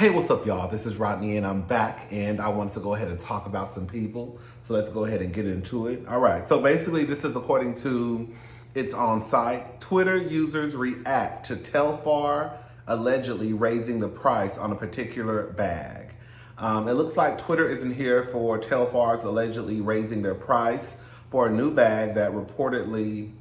Hey, what's up, y'all? This is Rodney, and I'm back, and I wanted to go ahead and talk about some people. So let's go ahead and get into it. All right. So basically, this is according to its on site. Twitter users react to Telfar allegedly raising the price on a particular bag. It looks like Twitter isn't here for Telfar's allegedly raising their price for a new bag that's reportedly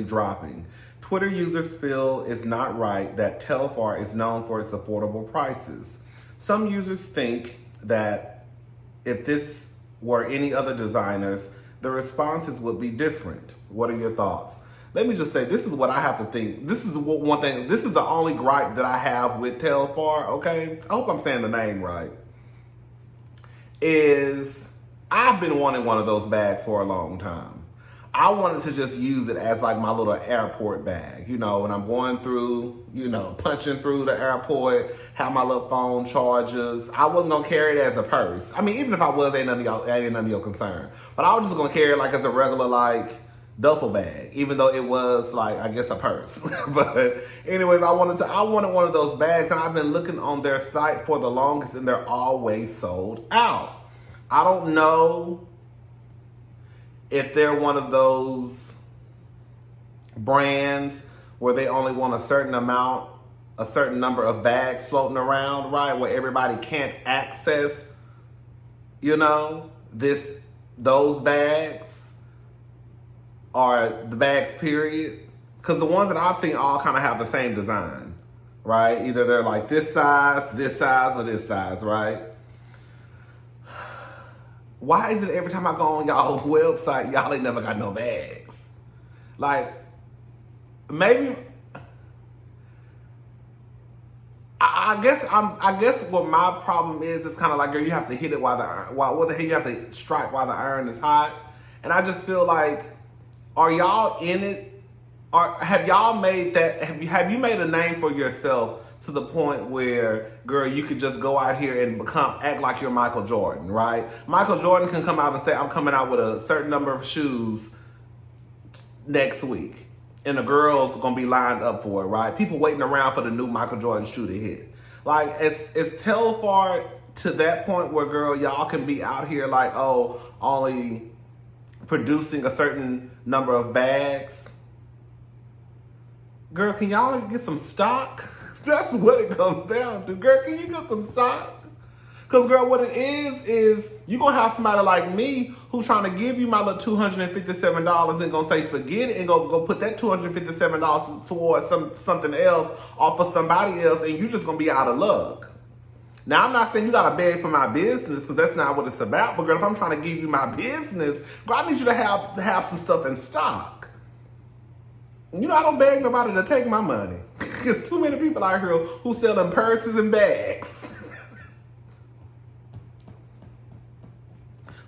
dropping. Twitter users feel it's not right that Telfar is known for its affordable prices. Some users think that if this were any other designers, the responses would be different. What are your thoughts? Let me just say, this is what I have to think. This is one thing, this is the only gripe that I have with Telfar, okay? I hope I'm saying the name right. Is I've been wanting one of those bags for a long time. I wanted to just use it as like my little airport bag, when I'm going through, punching through the airport, have my little phone chargers. I wasn't gonna carry it as a purse. I mean, even if I was, ain't none of your concern. But I was just gonna carry it like as a regular duffel bag, even though it was I guess a purse. But anyways, I wanted one of those bags, and I've been looking on their site for the longest, and they're always sold out. I don't know if they're one of those brands where they only want a certain number of bags floating around, right? Where everybody can't access, those bags or the bags, period. Because the ones that I've seen all kind of have the same design, right? Either they're like this size, or this size, right? Why is it every time I go on y'all's website, y'all ain't never got no bags? Maybe I guess what my problem is kind of like, girl, you have to hit it what the hell you have to strike while the iron is hot. And I just feel like, are y'all in it? Or have y'all made that? Have you made a name for yourself to the point where, girl, you could just go out here and act like you're Michael Jordan, right? Michael Jordan can come out and say, I'm coming out with a certain number of shoes next week. And the girls are going to be lined up for it, right? People waiting around for the new Michael Jordan shoe to hit. It's Telfar to that point where, girl, y'all can be out here only producing a certain number of bags. Girl, can y'all get some stock? That's what it comes down to. Girl, can you get some stock? Because, girl, what it is you're going to have somebody like me who's trying to give you my little $257 and going to say, forget it, and go put that $257 towards something else off of somebody else, and you're just going to be out of luck. Now, I'm not saying you got to beg for my business, because that's not what it's about. But, girl, if I'm trying to give you my business, girl, I need you to have some stuff in stock. I don't beg nobody to take my money. There's too many people out here who selling purses and bags.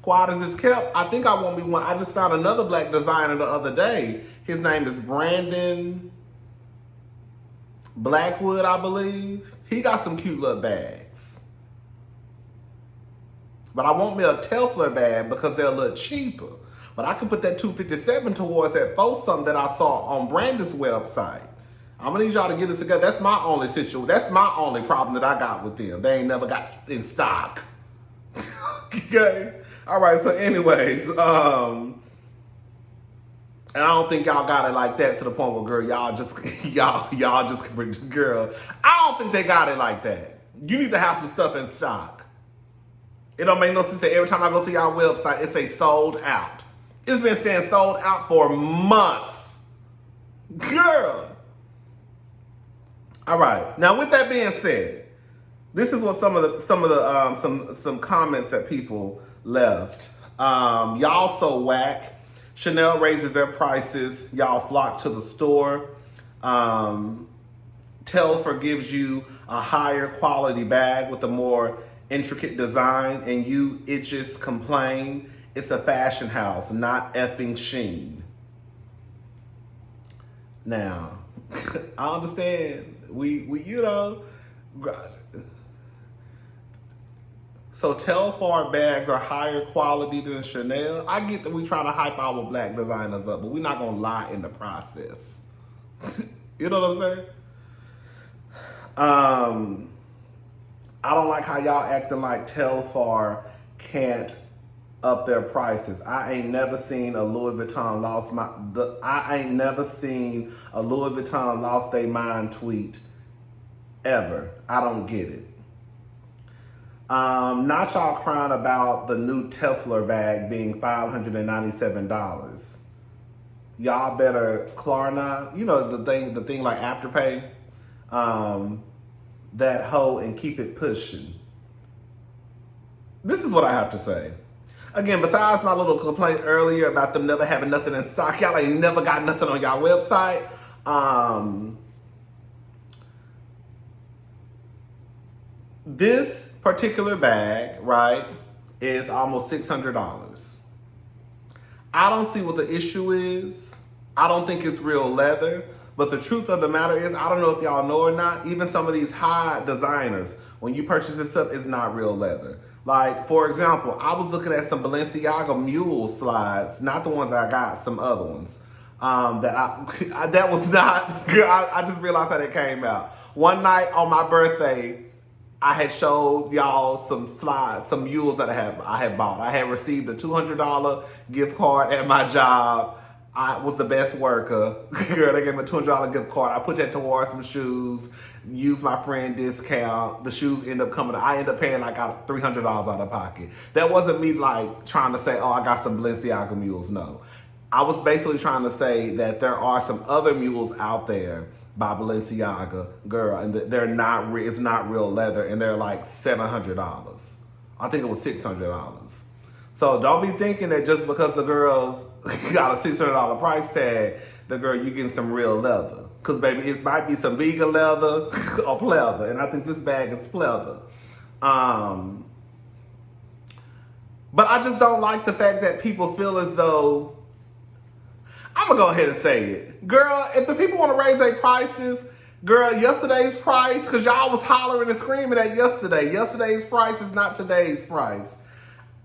Quiet as it's kept, I think I won't be one. I just found another black designer the other day. His name is Brandon Blackwood, I believe. He got some cute little bags. But I want me a Telfar bag because they're a little cheaper. But I could put that $257 towards that $4-something that I saw on Brandon's website. I'm gonna need y'all to get this together. That's my only situation. That's my only problem that I got with them. They ain't never got in stock. Okay. All right. So, anyways, and I don't think y'all got it like that to the point where, girl, y'all just girl. I don't think they got it like that. You need to have some stuff in stock. It don't make no sense that every time I go see y'all website, it say sold out. It's been saying sold out for months. Girl. All right. Now, with that being said, this is what some comments that people left. Y'all so whack. Chanel raises their prices. Y'all flock to the store. Telfar gives you a higher quality bag with a more intricate design, and you itches complain. It's a fashion house, not effing Shein. Now, I understand. So Telfar bags are higher quality than Chanel. I get that we trying to hype our black designers up, but we're not gonna lie in the process. You know what I'm saying? I don't like how y'all acting like Telfar can't up their prices. I ain't never seen a Louis Vuitton lost their mind tweet ever. I don't get it. Not y'all crying about the new Telfar bag being $597. Y'all better Klarna, you know, the thing like Afterpay, that hoe and keep it pushing. This is what I have to say. Again, besides my little complaint earlier about them never having nothing in stock, y'all ain't never got nothing on y'all website. This particular bag, right, is almost $600. I don't see what the issue is. I don't think it's real leather. But the truth of the matter is, I don't know if y'all know or not, even some of these high designers, when you purchase this stuff, it's not real leather. Like, for example, I was looking at some Balenciaga mule slides, not the ones I got, some other ones. That was not, I just realized how that came out. One night on my birthday, I had showed y'all some slides, some mules that I had bought. I had received a $200 gift card at my job. I was the best worker. Girl, they gave me a $200 gift card. I put that towards some shoes, used my friend discount. The shoes end up coming. I end up paying like $300 out of pocket. That wasn't me like trying to say, oh, I got some Balenciaga mules. No. I was basically trying to say that there are some other mules out there by Balenciaga, girl, and they're not, it's not real leather, and they're like $700. I think it was $600. So don't be thinking that just because the girls got a $600 price tag, the girl, you getting some real leather. Because, baby, it might be some vegan leather or pleather, and I think this bag is pleather. But I just don't like the fact that people feel as though, I'm going to go ahead and say it. Girl, if the people want to raise their prices, girl, yesterday's price, because y'all was hollering and screaming at yesterday. Yesterday's price is not today's price.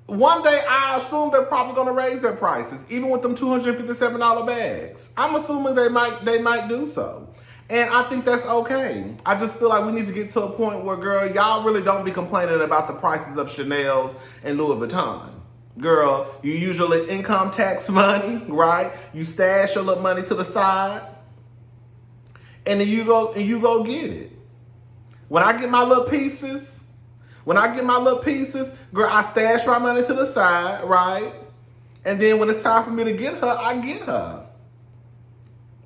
One day, I assume they're probably going to raise their prices, even with them $257 bags. I'm assuming they might do so. And I think that's okay. I just feel like we need to get to a point where, girl, y'all really don't be complaining about the prices of Chanel's and Louis Vuitton. Girl, you use your little income tax money, right? You stash your little money to the side, and then you go get it. When I get my little pieces, girl, I stash my money to the side, right? And then when it's time for me to get her, I get her.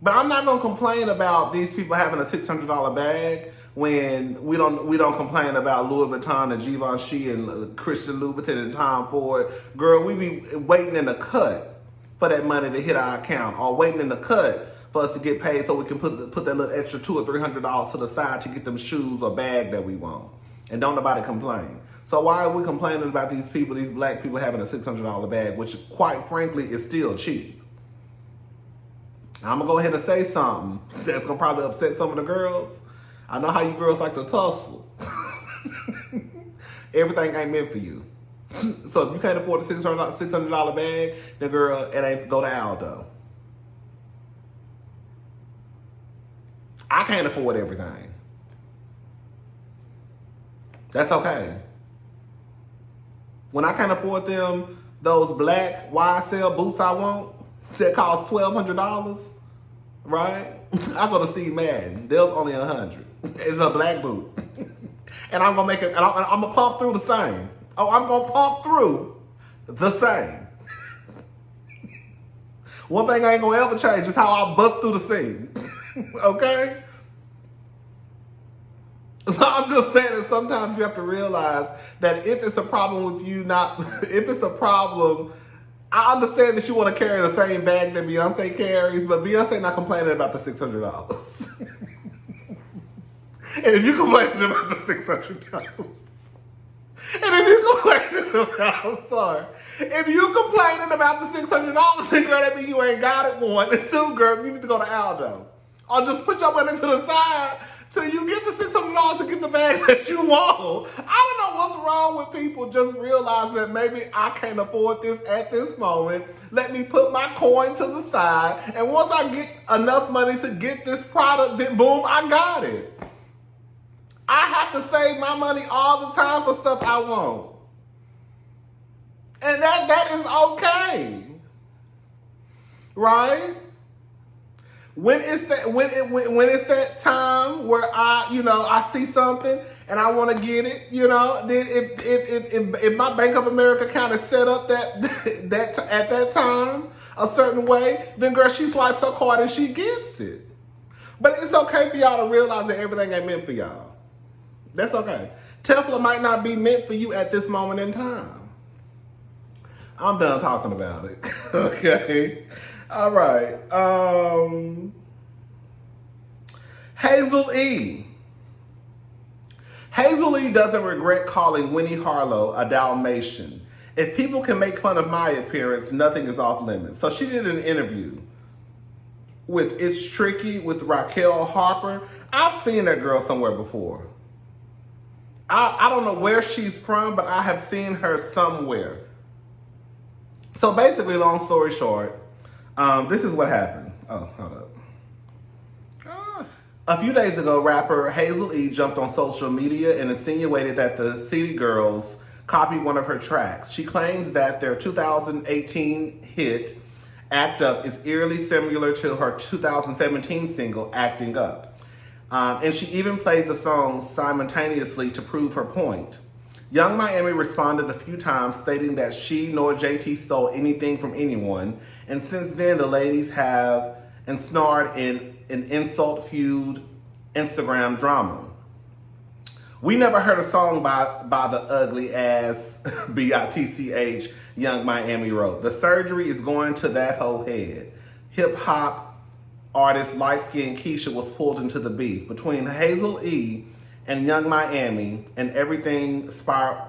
But I'm not gonna complain about these people having a $600 bag when we don't complain about Louis Vuitton and Givenchy and Christian Louboutin and Tom Ford. Girl, we be waiting in the cut for that money to hit our account, or waiting in the cut for us to get paid so we can put that little extra $200 or $300 to the side to get them shoes or bag that we want. And don't nobody complain. So why are we complaining about these people, these black people having a $600 bag, which quite frankly is still cheap? I'm gonna go ahead and say something that's gonna probably upset some of the girls. I know how you girls like to tussle. Everything ain't meant for you. So if you can't afford a $600 bag, then girl, it ain't, go to Aldo. I can't afford everything. That's okay. When I can't afford them, those black YSL boots I want that cost $1,200, right? I go to see Madden. They're only $100. It's a black boot. And I'm gonna make it, and I'm gonna pump through the same. Oh, I'm gonna pump through the same. One thing I ain't gonna ever change is how I bust through the seam. Okay? So I'm just saying that sometimes you have to realize that if it's a problem with you if it's a problem, I understand that you want to carry the same bag that Beyonce carries, but Beyonce not complaining about the $600. And if you're complaining about the $600, if you're complaining about the $600, then girl, that means you ain't got it, one. And two, girl, you need to go to Aldo. Or just put your money to the side till you get the $600 to get the bag that you want. I don't know what's wrong with people just realizing that maybe I can't afford this at this moment. Let me put my coin to the side. And once I get enough money to get this product, then boom, I got it. I have to save my money all the time for stuff I want. And that is okay. Right? When it's that time where I see something and I want to get it, then if my Bank of America account is set up that at that time a certain way, then girl, she swipes her card and she gets it. But it's okay for y'all to realize that everything ain't meant for y'all. That's okay. Telfar might not be meant for you at this moment in time. I'm done talking about it. Okay. All right. Hazel-E. Hazel-E doesn't regret calling Winnie Harlow a Dalmatian. If people can make fun of my appearance, nothing is off limits. So she did an interview with It's Tricky with Raquel Harper. I've seen that girl somewhere before. I don't know where she's from, but I have seen her somewhere. So basically, long story short, this is what happened. Oh, hold up. A few days ago, rapper Hazel-E jumped on social media and insinuated that the City Girls copied one of her tracks. She claims that their 2018 hit, Act Up, is eerily similar to her 2017 single, Acting Up. And she even played the song simultaneously to prove her point. Young Miami responded a few times, stating that she nor JT stole anything from anyone, and since then the ladies have ensnared in an insult feud Instagram drama. We never heard a song by the ugly ass B-I-T-C-H, Young Miami wrote. The surgery is going to that whole head. Hip hop artist light-skinned Keisha was pulled into the beef between Hazel-E and Young Miami, and everything spiraled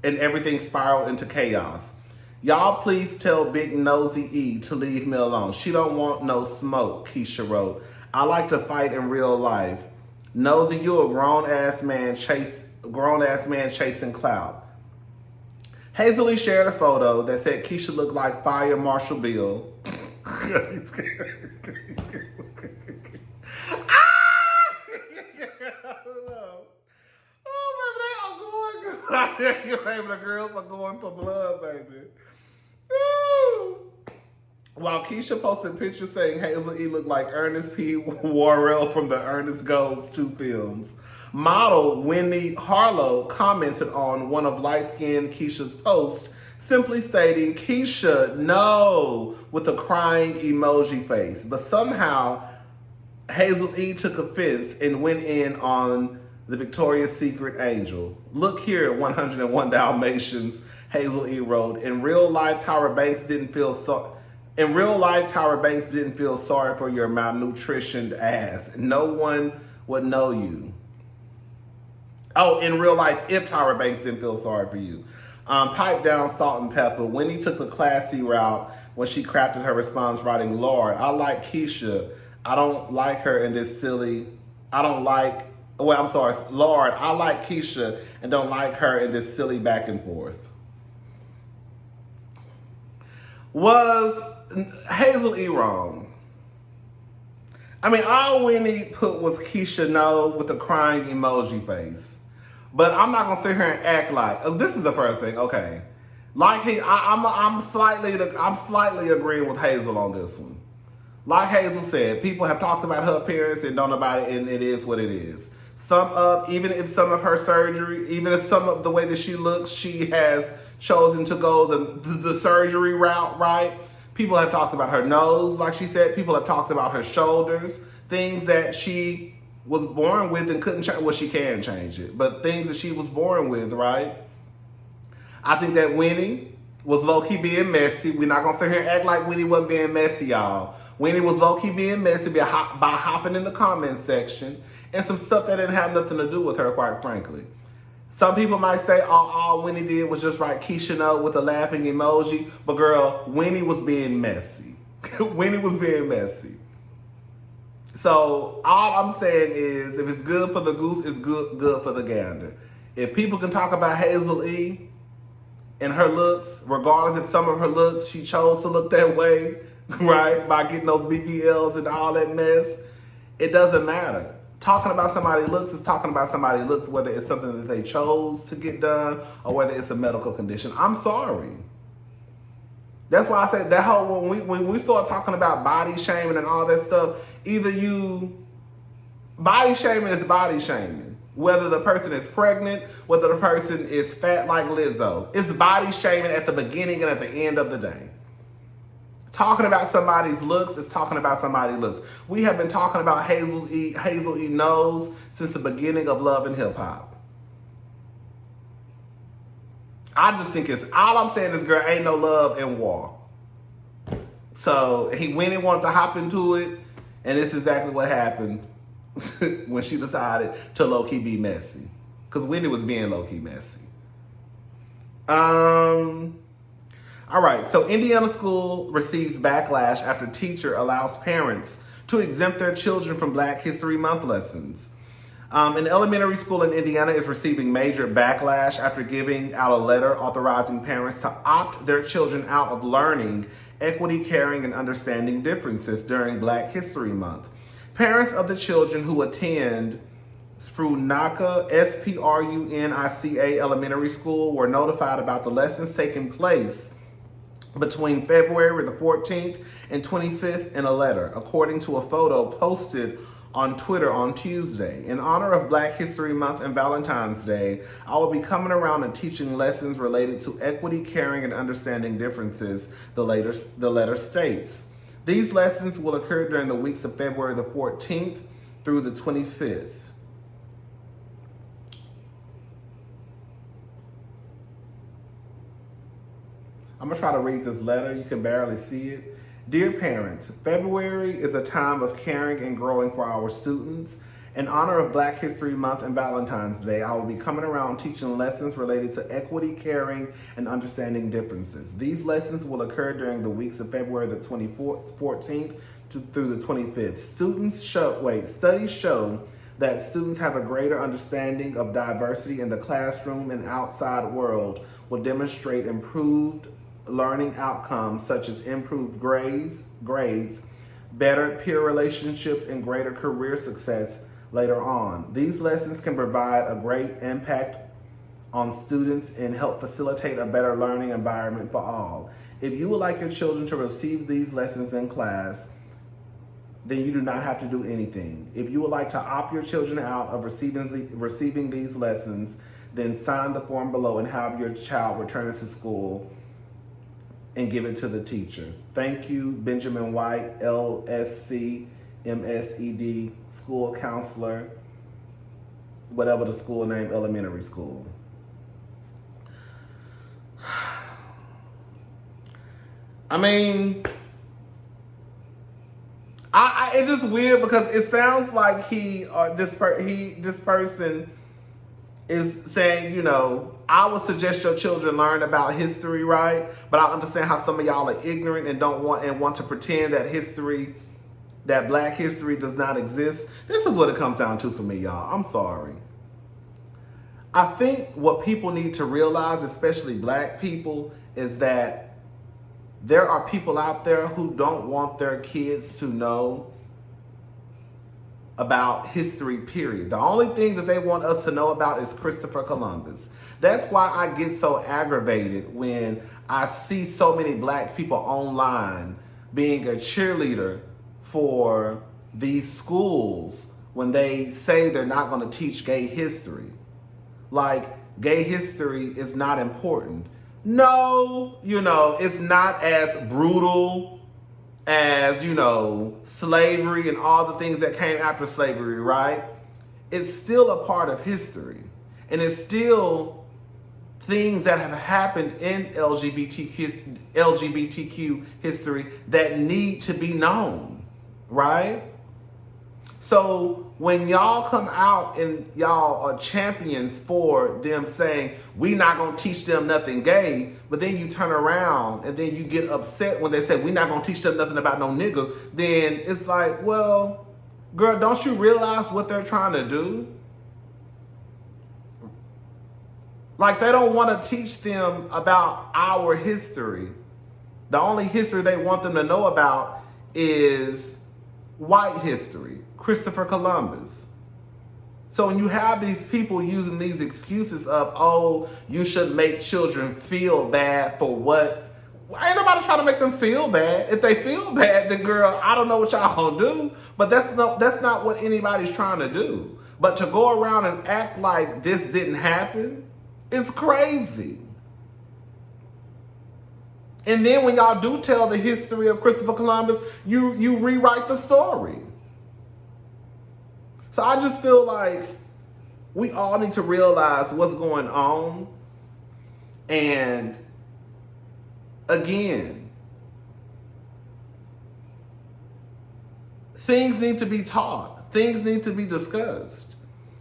into chaos. Y'all please tell Big Nosy E to leave me alone. She don't want no smoke, Keisha wrote. I like to fight in real life. Nosy, you a grown-ass man chasing clout. Hazel-E shared a photo that said Keisha looked like Fire Marshal Bill. Baby, the girls are going for blood, baby. Woo. While Keisha posted pictures saying Hazel-E looked like Ernest P. Worrell from the Ernest Goes 2 films, model Winnie Harlow commented on one of light-skinned Keisha's posts, simply stating, Keisha, no, with a crying emoji face. But somehow, Hazel-E took offense and went in on the Victoria's Secret angel. Look here at 101 Dalmatians, Hazel-E wrote. In real life, Tyra Banks didn't feel sorry for your malnutritioned ass. No one would know you. Oh, in real life, if Tyra Banks didn't feel sorry for you. Pipe down, salt and pepper. Winnie took the classy route when she crafted her response, writing, Lord, I like Keisha. I don't like her in this silly, Lord, I like Keisha and don't like her in this silly back and forth. Was Hazel-E wrong? I mean, all Winnie put was Keisha no with a crying emoji face. But I'm not gonna sit here and act like this is the first thing. Okay, like I'm slightly agreeing with Hazel on this one. Like Hazel said, people have talked about her appearance and don't about it, and it is what it is. Even if some of her surgery, even if some of the way that she looks, she has chosen to go the surgery route, right? People have talked about her nose, like she said. People have talked about her shoulders, things that she was born with and couldn't change. Well, she can change it, but things that she was born with, right? I think that Winnie was low-key being messy. We're not going to sit here and act like Winnie wasn't being messy, y'all. Winnie was low-key being messy by hopping in the comment section and some stuff that didn't have nothing to do with her, quite frankly. Some people might say, all Winnie did was just write Keisha no with a laughing emoji. But girl, Winnie was being messy. Winnie was being messy. So all I'm saying is, if it's good for the goose, it's good for the gander. If people can talk about Hazel-E and her looks, regardless if some of her looks, she chose to look that way, right? By getting those BBLs and all that mess, it doesn't matter. Talking about somebody's looks is talking about somebody's looks, whether it's something that they chose to get done or whether it's a medical condition. I'm sorry. That's why I said that whole when we start talking about body shaming and all that stuff, body shaming is body shaming. Whether the person is pregnant, whether the person is fat like Lizzo, it's body shaming at the beginning and at the end of the day. Talking about somebody's looks is talking about somebody's looks. We have been talking about Hazel-E nose since the beginning of Love and Hip Hop. I just think all I'm saying is, girl, ain't no love in war. So Winnie wanted to hop into it, and this is exactly what happened when she decided to low-key be messy. Because Winnie was being low-key messy. All right, so Indiana school receives backlash after teacher allows parents to exempt their children from Black History Month lessons. An elementary school in Indiana is receiving major backlash after giving out a letter authorizing parents to opt their children out of learning equity, caring, and understanding differences during Black History Month. Parents of the children who attend Sprunica, S-P-R-U-N-I-C-A Elementary School were notified about the lessons taking place between February the 14th and 25th in a letter, according to a photo posted on Twitter on Tuesday. In honor of Black History Month and Valentine's Day, I will be coming around and teaching lessons related to equity, caring, and understanding differences, the letter states. These lessons will occur during the weeks of February the 14th through the 25th. I'm going to try to read this letter. You can barely see it. Dear parents, February is a time of caring and growing for our students. In honor of Black History Month and Valentine's Day, I will be coming around teaching lessons related to equity, caring, and understanding differences. These lessons will occur during the weeks of February the 14th through the 25th. Studies show that students have a greater understanding of diversity in the classroom and outside world will demonstrate improved learning outcomes such as improved grades, better peer relationships, and greater career success later on. These lessons can provide a great impact on students and help facilitate a better learning environment for all. If you would like your children to receive these lessons in class, then you do not have to do anything. If you would like to opt your children out of receiving these lessons, then sign the form below and have your child return to school and give it to the teacher. Thank you, Benjamin White, LSC, MSED, school counselor, whatever the school name, elementary school. I mean, it's just weird because it sounds like this person is saying, you know, I would suggest your children learn about history, right? But I understand how some of y'all are ignorant and want to pretend that Black history does not exist. This is what it comes down to for me, y'all. I'm sorry. I think what people need to realize, especially Black people, is that there are people out there who don't want their kids to know about history, period. The only thing that they want us to know about is Christopher Columbus. That's why I get so aggravated when I see so many Black people online being a cheerleader for these schools when they say they're not going to teach gay history. Like, gay history is not important. No, it's not as brutal as, slavery and all the things that came after slavery, right? It's still a part of history. And it's still things that have happened in LGBTQ history that need to be known, right? So when y'all come out and y'all are champions for them saying, we not going to teach them nothing gay, but then you turn around and then you get upset when they say, we not going to teach them nothing about no nigga, then it's like, well, girl, don't you realize what they're trying to do? Like, they don't want to teach them about our history. The only history they want them to know about is white history. Christopher Columbus. So when you have these people using these excuses of, oh, you should make children feel bad for what? Ain't nobody trying to make them feel bad. If they feel bad, then girl, I don't know what y'all gonna do. But that's not what anybody's trying to do. But to go around and act like this didn't happen is crazy. And then when y'all do tell the history of Christopher Columbus, you rewrite the story. So I just feel like we all need to realize what's going on. And again, things need to be taught. Things need to be discussed.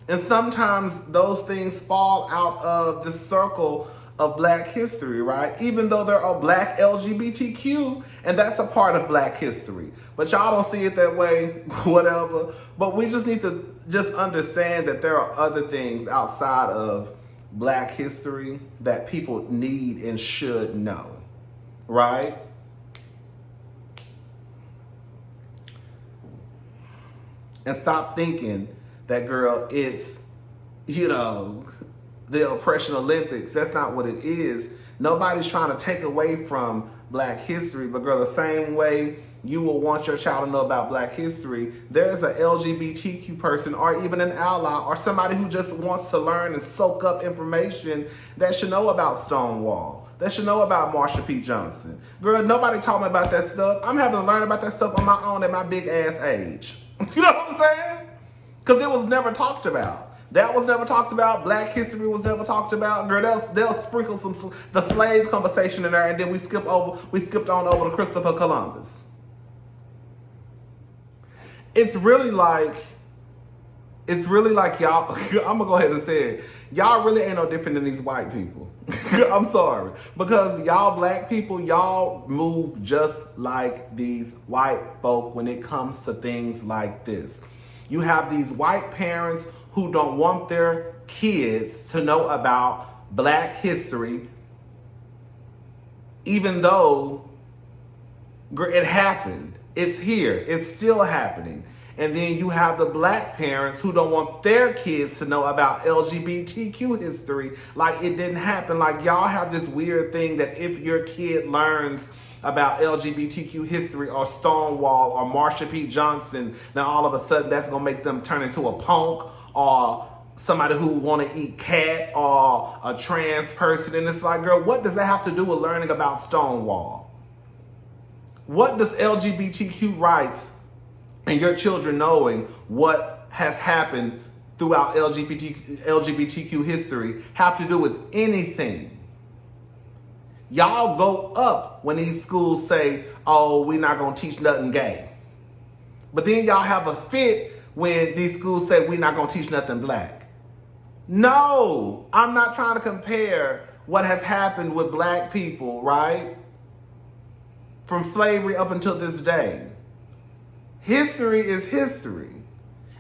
And sometimes those things fall out of the circle of Black history, right? Even though there are Black LGBTQ, and that's a part of Black history. But y'all don't see it that way, whatever. But we just need to just understand that there are other things outside of Black history that people need and should know, right? And stop thinking that, girl, it's, the oppression Olympics. That's not what it is. Nobody's trying to take away from Black history, but girl, the same way you will want your child to know about Black history, there's an LGBTQ person or even an ally or somebody who just wants to learn and soak up information that should know about Stonewall, that should know about Marsha P. Johnson. Girl, nobody taught me about that stuff. I'm having to learn about that stuff on my own at my big ass age. You know what I'm saying? Because it was never talked about. That was never talked about. Black history was never talked about. Girl, they'll sprinkle the slave conversation in there, and then we skipped on over to Christopher Columbus. It's really like y'all, I'm gonna go ahead and say it. Y'all really ain't no different than these white people. I'm sorry. Because y'all Black people, y'all move just like these white folk when it comes to things like this. You have these white parents who don't want their kids to know about Black history, even though it happened. It's here. It's still happening. And then you have the Black parents who don't want their kids to know about LGBTQ history like it didn't happen. Like y'all have this weird thing that if your kid learns about LGBTQ history or Stonewall or Marsha P. Johnson, then all of a sudden that's going to make them turn into a punk or somebody who want to eat cat or a trans person. And it's like, girl, what does that have to do with learning about Stonewall? What does LGBTQ rights and your children knowing what has happened throughout LGBTQ history have to do with anything? Y'all go up when these schools say, oh, we're not going to teach nothing gay. But then y'all have a fit when these schools say we're not going to teach nothing Black. No, I'm not trying to compare what has happened with Black people, right? From slavery up until this day. History is history.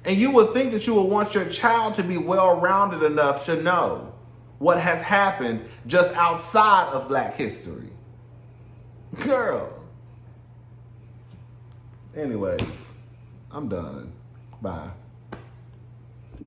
And you would think that you would want your child to be well-rounded enough to know what has happened just outside of Black history. Girl. Anyways, I'm done. Bye.